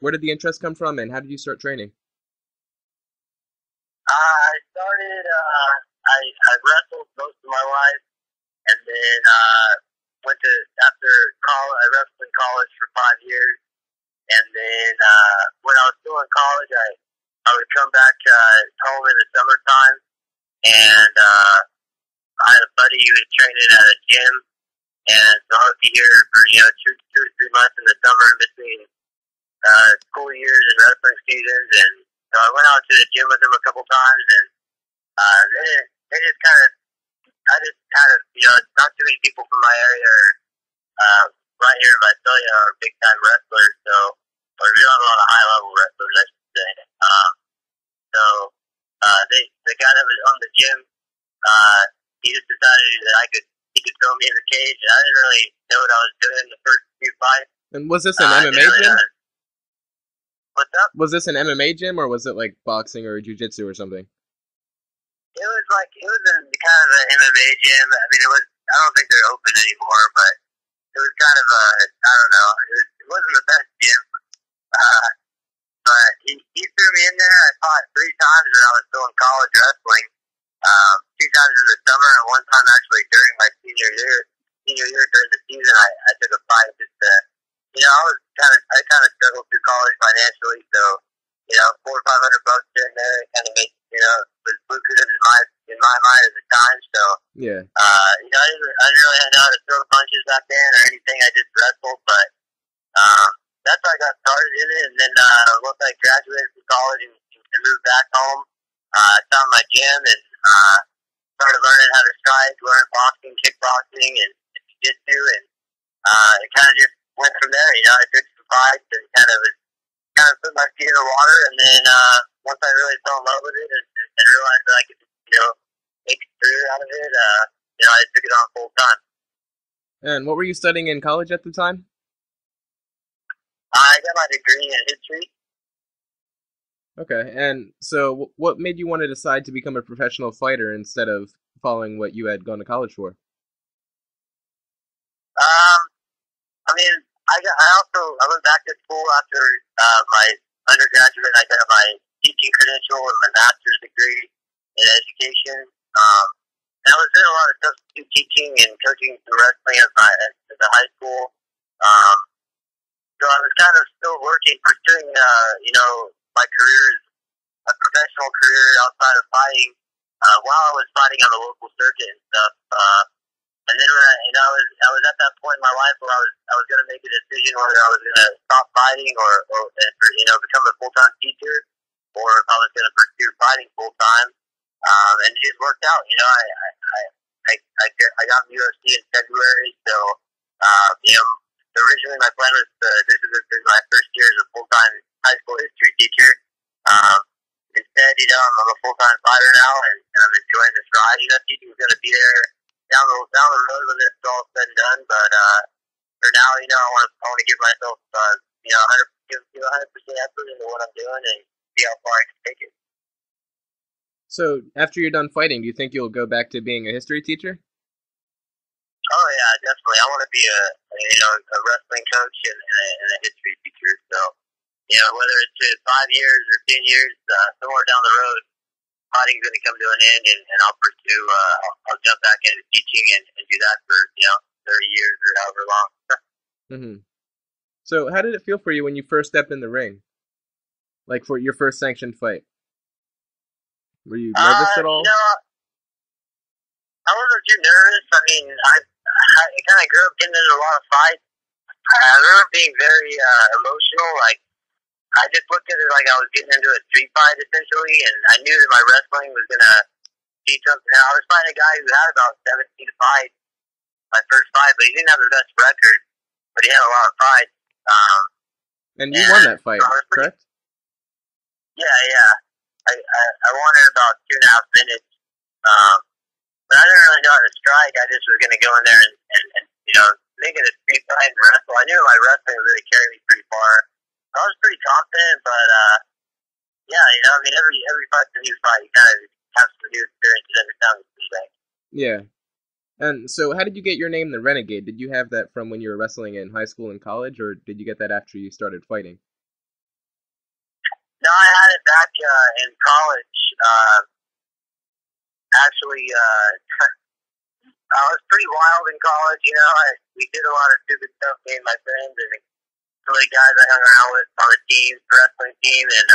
Where did the interest come from, and how did you start training? I started, I wrestled most of my life, and then went to, after college, I wrestled in college for 5 years, and then when I was still in college, I would come back home in the summertime, and I had a buddy who was training at a gym, and so I would be here for, 2 to 3 months in the summer in between school years and wrestling seasons, and so I went out to the gym with them a couple times, and they just kind of, I just kind of, not too many people from my area are right here in Visalia are big time wrestlers, so or we don't have a lot of high level wrestlers, I should say. So the guy that was on the gym, he just decided that he could throw me in the cage, and I didn't really know what I was doing the first few fights. And was this an MMA gym? What's up? Was this an MMA gym, or was it like boxing or jiu-jitsu or something? It was in kind of an MMA gym. I mean, I don't think they're open anymore, but it was kind of I don't know, it wasn't the best gym. But he threw me in there. I fought 3 times when I was still in college wrestling. 2 times in the summer, and 1 time actually during my senior year. Senior year during the season, I took a fight just to, I kind of struggled through college financially, so $400 or $500 here and there, it kind of made, was lucrative in my mind at the time. So Yeah. I didn't really know how to throw punches back then or anything. I just wrestled, but that's how I got started in it. And then once I graduated from college and moved back home, I found my gym and started learning how to strike, learn boxing, kickboxing, and jiu-jitsu, and it kind of just went from there. I took some fights and kind of put my feet in the water, and then once I really fell in love with it and realized that I could, make a career out of it, I took it on full time. And what were you studying in college at the time? I got my degree in history. Okay, and so what made you want to decide to become a professional fighter instead of following what you had gone to college for? I mean, I went back to school after my undergraduate. I got my teaching credential and my master's degree in education. And I was doing a lot of substitute teaching and coaching some wrestling at the high school. So I was kind of still working, pursuing, my career as a professional career outside of fighting, while I was fighting on the local circuit and stuff. And then when I was at that point in my life where I was going to make a decision whether I was going to stop fighting or become a full time teacher, or if I was going to pursue fighting full time. And it just worked out. I got in UFC in February, so originally my plan was this is my first year as a full time high school history teacher. Instead, I'm a full time fighter now, and I'm enjoying this ride. Teaching is going to be there down the road when this is all said and done. But for now, I want to give myself 100% effort into what I'm doing and see how far I can take it. So after you're done fighting, do you think you'll go back to being a history teacher? Oh yeah, definitely. I want to be a wrestling coach and a history teacher. So whether it's 5 years or 10 years, somewhere down the road, fighting's going to come to an end, and I'll pursue. I'll jump back into teaching and do that for 30 years or however long. Mm-hmm. So how did it feel for you when you first stepped in the ring? Like for your first sanctioned fight? Were you nervous at all? I wasn't too nervous. I mean, I kind of grew up getting into a lot of fights. I remember being very emotional. Like, I just looked at it like I was getting into a street fight, essentially, and I knew that my wrestling was going to be something. Now, I was fighting a guy who had about 17 fights, my first fight, but he didn't have the best record, but he had a lot of fights. And you won that fight, correct? Yeah. I won in about 2.5 minutes. But I didn't really know how to strike. I just was going to go in there and make it a street fight and wrestle. I knew my wrestling would really carry me pretty far. I was pretty confident, but every fight's a new fight. You kind of have some new experiences every time you see that. Yeah. And so how did you get your name, the Renegade? Did you have that from when you were wrestling in high school and college, or did you get that after you started fighting? No, I had it back in college. Actually, I was pretty wild in college. We did a lot of stupid stuff, me and my friends, and some of the guys I hung around with on the team, the wrestling team, and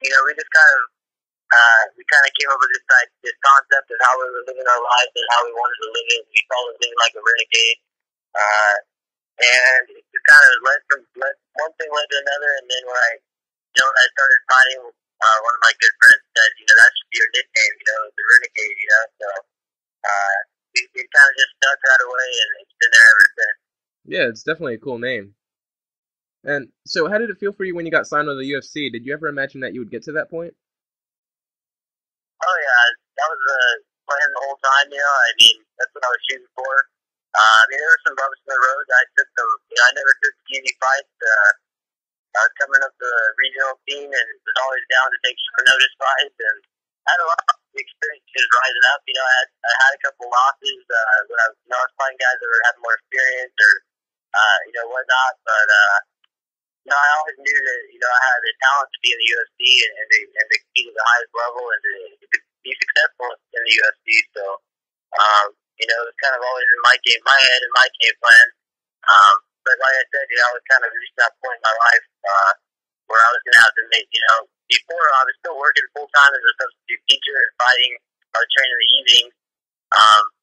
we just kind of came up with this concept of how we were living our lives and how we wanted to live it. We called it living like a renegade, and it just kind of led one thing led to another, and then when I started fighting, one of my good friends said, that should be your nickname, the Renegade, so we kind of just stuck that away, and it's been there ever since. Yeah, it's definitely a cool name. And so, how did it feel for you when you got signed with the UFC? Did you ever imagine that you would get to that point? Oh yeah, that was the plan the whole time. That's what I was shooting for. There were some bumps in the road. I took them. I never took easy fights. I was coming up the regional team and was always down to take short notice fights. And I had a lot of experiences rising up. I had a couple losses when I was fighting guys that were having more experience or whatnot. But I always knew that I had the talent to be in the UFC and to compete at the highest level and to be successful in the UFC. So it was kind of always in my head and my game plan. But like I said, I was kind of reached that point in my life where I was going to have to make, before I was still working full time as a substitute teacher and fighting. I was training in the evenings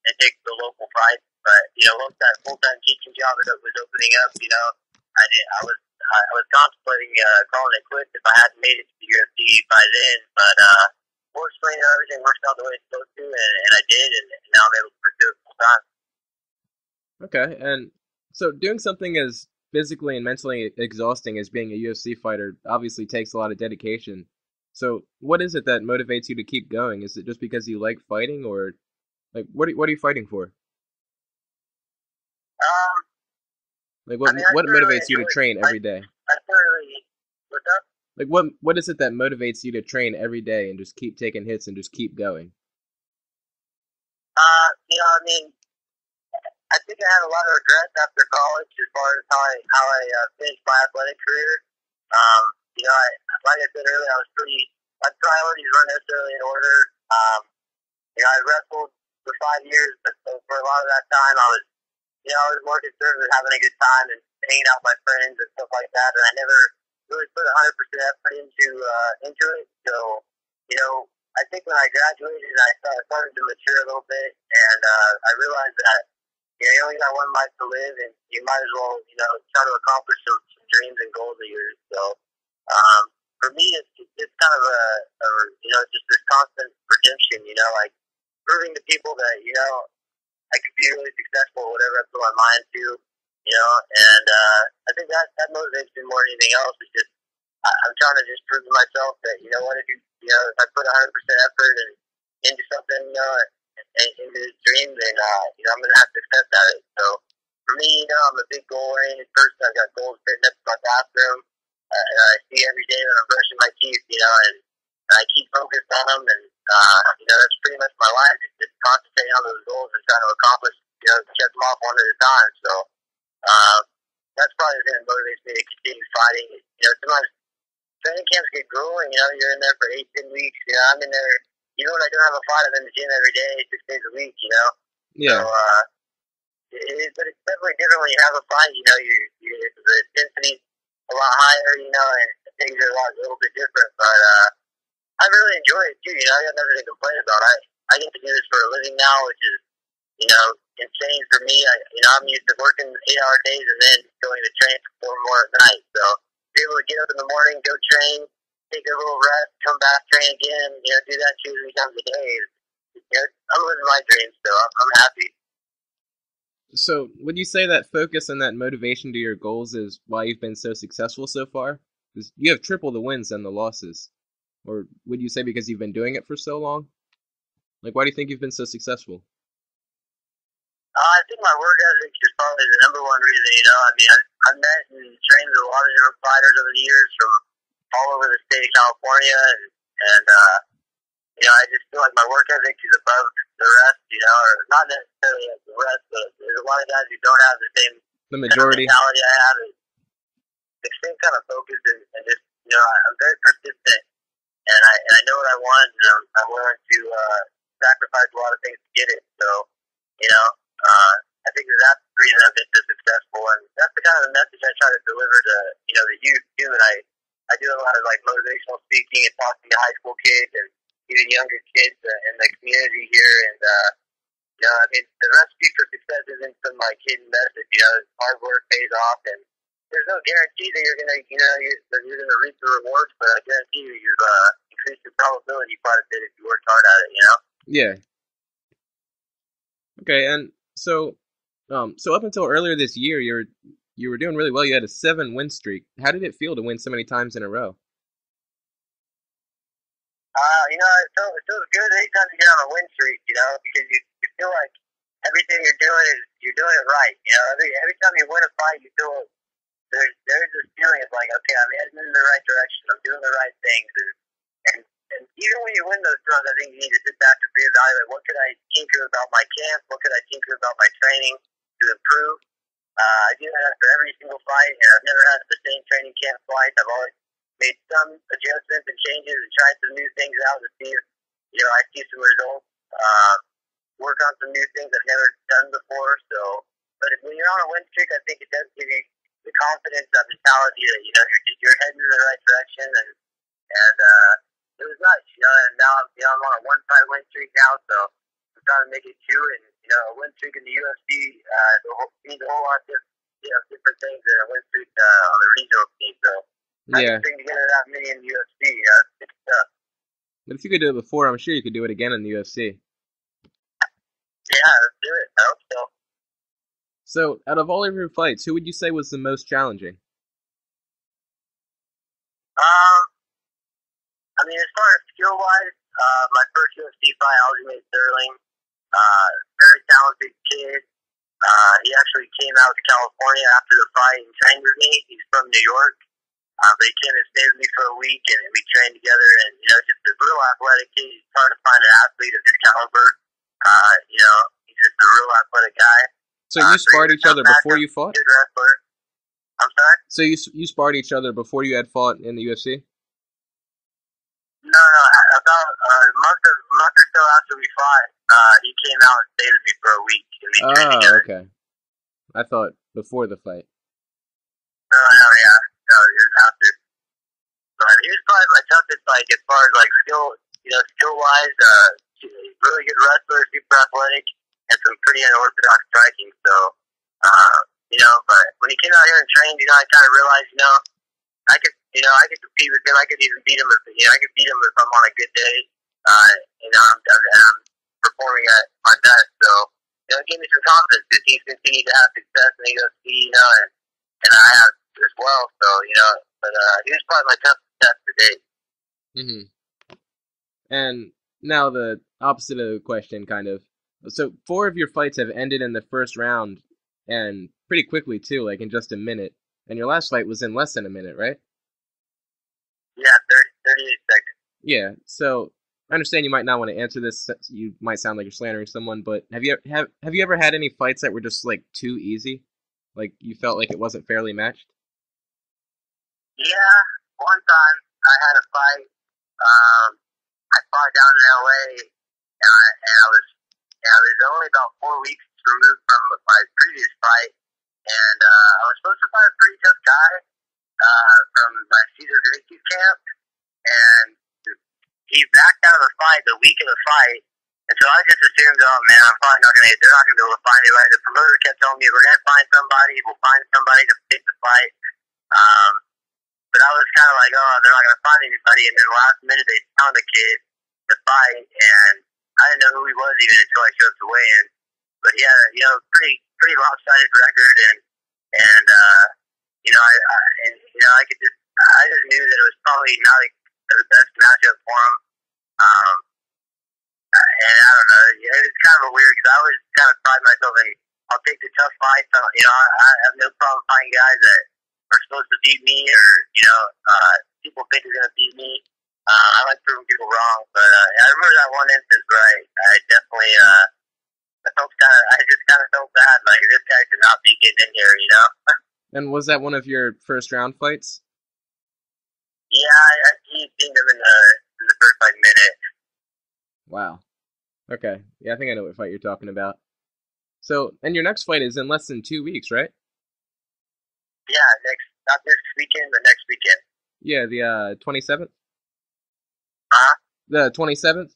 and take the local fights. But once that full time teaching job was opening up, I was contemplating calling it quits if I hadn't made it to the UFC by then. But fortunately, everything worked out the way it's supposed to, and I did, and now I'm able to pursue it full time. Okay, and so doing something as physically and mentally exhausting as being a UFC fighter obviously takes a lot of dedication. So what is it that motivates you to keep going? Is it just because you like fighting, or what are you fighting for? What motivates you to train every day? What's up? What is it that motivates you to train every day and just keep taking hits and just keep going? I think I had a lot of regrets after college as far as how I finished my athletic career. Like I said earlier, my priorities weren't necessarily in order. I wrestled for 5 years, but for a lot of that time, I was more concerned with having a good time and hanging out with my friends and stuff like that, and I never really put 100% effort into it. So, I think when I graduated, I started to mature a little bit, and I realized that you only got one life to live, and you might as well, try to accomplish some dreams and goals of yours. So, for me, it's kind of just this constant redemption, like proving to people that, I could be really successful, whatever I put my mind to, and I think that motivates me more than anything else. It's just, I'm trying to just prove to myself that, if I put 100% effort and into something, into this dream, then, I'm going to have success at it. So, for me, I'm a big goal-oriented person. I've got goals written up in my bathroom. I see every day when I'm brushing my teeth, and I keep focused on them, and, that's pretty much my life. It's just concentrating on those goals and trying to accomplish, check them off one at a time. So, that's probably the thing that motivates me to continue fighting. Sometimes training camps get grueling, you're in there for 8-10 weeks, I'm in there, even when I don't have a fight, I'm in the gym every day, 6 days a week, Yeah. So, but it's definitely different when you have a fight, the intensity's a lot higher, and things are a little bit different, but, I really enjoy it too, I got nothing to complain about. I get to do this for a living now, which is, insane for me. I'm used to working 8-hour days and then going to train for 4 more at night, so be able to get up in the morning, go train, take a little rest, come back, train again, do that 2-3 times a day. I'm living my dreams, so I'm happy. So, would you say that focus and that motivation to your goals is why you've been so successful so far? Because you have triple the wins than the losses. Or would you say because you've been doing it for so long? Why do you think you've been so successful? I think my work ethic is probably the number one reason, I've met and trained with a lot of different fighters over the years from all over the state of California, and I just feel like my work ethic is above the rest, or not necessarily like the rest, but there's a lot of guys who don't have the same The majority mentality I have. The same kind of focus and just I'm very persistent, and I know what I want, and I'm willing to sacrifice a lot of things to get it. So, I think that's the reason I've been so successful, and that's the kind of message I try to deliver to the youth too. And I do a lot of like motivational speaking and talking to high school kids and even younger kids in the community here. And I mean, the recipe for success isn't some like hidden message. Hard work pays off, and there's no guarantee that you're gonna you're gonna reap the rewards, but I guarantee you've increased your probability quite a bit if you work hard at it. Yeah. Okay, and so up until earlier this year, you were doing really well. You had a 7-win streak. How did it feel to win so many times in a row? It feels good anytime you get on a win streak, because you feel like everything you're doing it right. Every time you win a fight, you feel there's this feeling of like, okay, I'm heading in the right direction. I'm doing the right things, and even when you win those runs, I think you need to sit back and reevaluate what could I tinker about my camp, what could I tinker about my training to improve. I do that after every single fight, and I've never had the same training camp twice. I've always made some adjustments and changes and tried some new things out to see if I see some results. Work on some new things I've never done before. So, but when you're on a win streak, I think it does give you the confidence, that mentality that you're heading in the right direction, and it was nice. And now I'm on a 1-fight win streak now, so I'm trying to make it 2. And a win streak in the UFC means a whole lot of different things than a win streak on the regional team. So. Yeah. I think to get that many in the UFC, it's good stuff. But if you could do it before, I'm sure you could do it again in the UFC. Yeah, let's do it. I hope so. So, out of all of your fights, who would you say was the most challenging? I mean, as far as skill-wise, my first UFC fight, Aljamain Sterling, very talented kid. He actually came out to California after the fight and trained with me. He's from New York. But he came and stayed with me for a week, and we trained together. And just a real athletic kid. He's trying to find an athlete of his caliber. He's just a real athletic guy. So you sparred each other before you fought? Good wrestler. I'm sorry. So you sparred each other before you had fought in the UFC? No. About a month or so after we fought, he came out and stayed with me for a week, and we trained together. Okay. I thought before the fight. No, yeah. No, he was after. But he was probably my toughest, like, as far as, like, skill-wise, really good wrestler, super athletic, and some pretty unorthodox striking. So, but when he came out here and trained, I kind of realized, I could compete with him. I could even beat him I could beat him if I'm on a good day. I'm performing at my best. So, it gave me some confidence because he's continued to have success in the UFC, and I have as well. So, but he was probably my toughest test to date. Mm-hmm. And now the opposite of the question, kind of. So 4 of your fights have ended in the first round, and pretty quickly too, like in just a minute. And your last fight was in less than a minute, right? Yeah, 38 seconds. Yeah. So I understand you might not want to answer this. You might sound like you're slandering someone, but have you ever had any fights that were just like too easy? Like you felt like it wasn't fairly matched? Yeah, one time I had a fight. I fought down in LA, and I was only about 4 weeks removed from my previous fight, and I was supposed to fight a pretty tough guy from my Cesar Gracie camp, and he backed out of the fight the week of the fight, and so I just assumed, oh man, they're not gonna be able to find anybody. The promoter kept telling me, we're gonna find somebody, we'll find somebody to take the fight. But I was kind of like, oh, they're not going to find anybody. And then last minute, they found the kid to fight, and I didn't know who he was even until I showed up to weigh-in. But he had a pretty lopsided record, and I just knew that it was probably not the best matchup for him. And I don't know, it's kind of weird because I always kind of pride myself in I'll take the tough fights. I have no problem fighting guys that are supposed to beat me, or people think are going to beat me. I like proving people wrong, but I remember that one instance where I definitely I just kind of felt bad, like this guy should not be getting in here, And was that one of your first round fights? Yeah, guillotined him in the first like minute. Wow. Okay. Yeah, I think I know what fight you're talking about. So, and your next fight is in less than 2 weeks, right? Yeah, not this weekend, but next weekend. Yeah, the 27th? Huh? The 27th?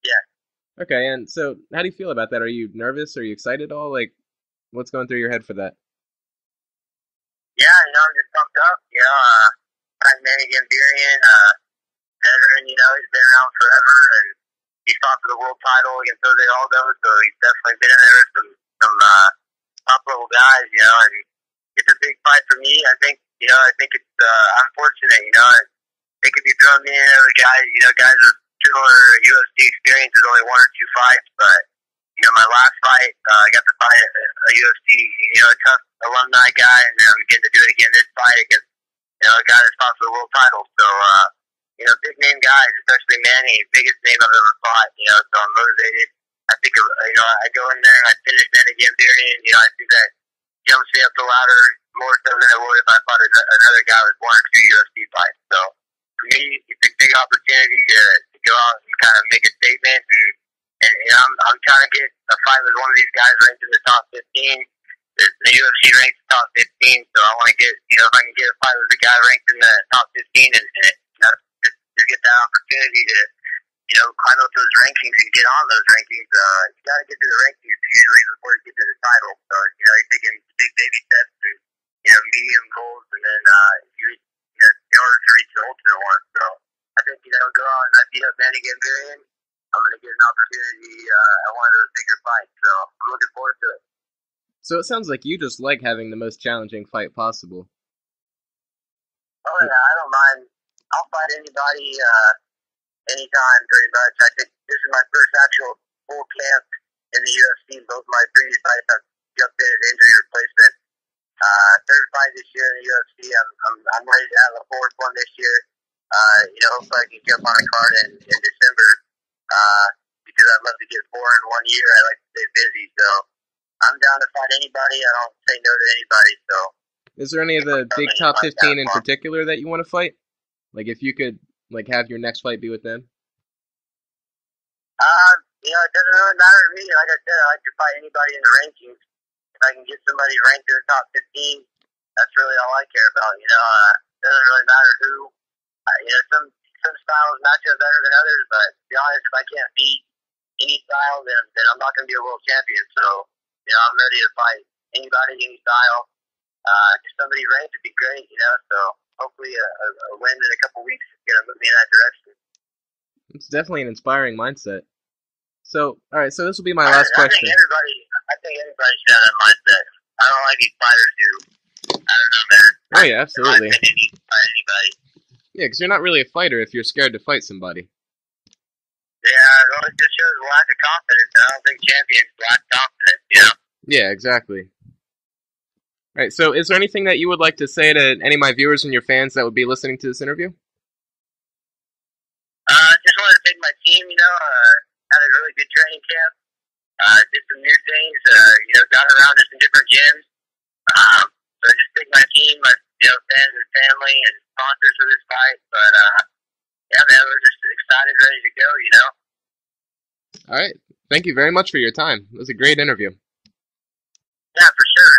Yeah. Okay, and so how do you feel about that? Are you nervous? Are you excited at all? Like, what's going through your head for that? Yeah, I'm just pumped up. I'm Renegade, veteran, he's been around forever, and he's fought for the world title against Jose Aldo, so he's definitely been in there with some top level guys, and it's a big fight for me. I think it's unfortunate, they could be throwing me in there with guys, guys with similar UFC experience with only one or two fights, but my last fight, I got to fight a UFC, a tough alumni guy, and I'm getting to do it again this fight against, a guy that's fought for the world title. So, big name guys, especially Manny, biggest name I've ever fought, so I'm motivated. I think, I go in there and I finish Manny Gambarian, I think that jumps me up the ladder more so than I would if I fought another guy with one or two UFC fights. So, for me, it's a big opportunity to go out and kind of make a statement, and I'm trying to get a fight with one of these guys ranked in the top 15. The UFC ranks top 15, so I want to get, if I can get a fight with a guy ranked in the top 15 and just get that opportunity to, climb up those rankings and get on those rankings. You got to get to the rankings usually before you get to the title. So, you're taking big baby steps to, medium goals, and then in order to reach the ultimate one. So, I think, go out and I beat up Manny Gambarian. I'm going to get an opportunity at one of those bigger fights. So, I'm looking forward to it. So it sounds like you just like having the most challenging fight possible. Oh yeah, I don't mind. I'll fight anybody, anytime, pretty much. I think this is my first actual full camp in the UFC. Both my previous fights, I've jumped in as injury replacement. Third fight this year in the UFC. I'm ready to have a fourth one this year. Hopefully I can jump on a card in December. Because I'd love to get four in 1 year. I like to stay busy, so I'm down to fight anybody. I don't say no to anybody. So, is there any of the big top 15 in particular that you want to fight? Like, if you could, have your next fight be with them? It doesn't really matter to me. Like I said, I like to fight anybody in the rankings. If I can get somebody ranked in the top 15, that's really all I care about. It doesn't really matter who. Some styles match up better than others, but to be honest, if I can't beat any style, then I'm not going to be a world champion. So, I'm ready to fight anybody, any style. If somebody ranked would be great, so hopefully a win in a couple weeks is going to move me in that direction. It's definitely an inspiring mindset. So, all right, so this will be my last question. I think everybody should have that mindset. I don't like these fighters who, I don't know, man. Oh, yeah, absolutely. You can fight anybody. Yeah, because you're not really a fighter if you're scared to fight somebody. Yeah, well, it just shows a lack of confidence. I don't think champions lack confidence, Yeah, exactly. All right, so is there anything that you would like to say to any of my viewers and your fans that would be listening to this interview? Just wanted to thank my team, had a really good training camp, did some new things, got around to some different gyms. So I just thank my team, my fans and family and sponsors for this fight. But, yeah, man, we're just excited, ready to go, All right. Thank you very much for your time. It was a great interview. Yeah, for sure.